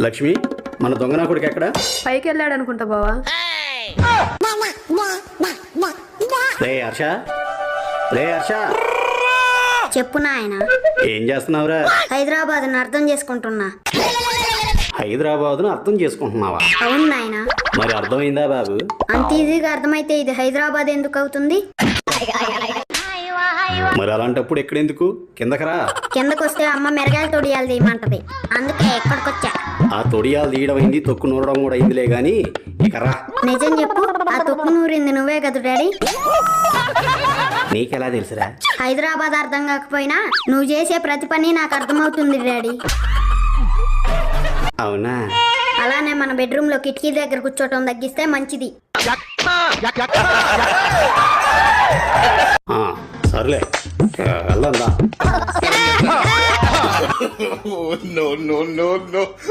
లక్ష్మి, మన దొంగనా కొడుకు ఎక్కడ? పైకి వెళ్ళాడు అనుకుంటా బావా. రే హర్ష, రే హర్ష, చెప్పు నాయన. ఏం చేస్తున్నావురా? హైదరాబాద్ను అర్థం చేసుకుంటున్నా. హైదరాబాద్ను అర్థం చేసుకుంటున్నావా? అవును నాయన. మరి అర్థమైందా బాబు? అంత ఈజీగా అర్థమైతే ఇది హైదరాబాద్ ఎందుకు అవుతుంది? మరి అలాంటప్పుడు ఎక్కడెందుకు? కిందకరా. కిందకొస్తే అమ్మ మెరగాయలు తొడియాలు తీయమంటది, అందుకే ఎక్కడికొచ్చా. ఆ తొడియాలు తీయడం అయింది, తొక్కు నూరడం కూడా అయిందిలే గాని ఇక రా. నిజం చెప్పు, ఆ తొక్కు నూరింది నువ్వే కదా డాడీ? నీకెలా తెలుసురా? హైదరాబాద్ అర్థం కాకపోయినా నువ్వు చేసే ప్రతి పని నాకు అర్థమవుతుంది డాడీ. అవునా? అలానే మన బెడ్రూమ్ లో కిటికీ దగ్గర కూర్చోటం తగ్గిస్తే మంచిది. సర్లే, వెళ్దా.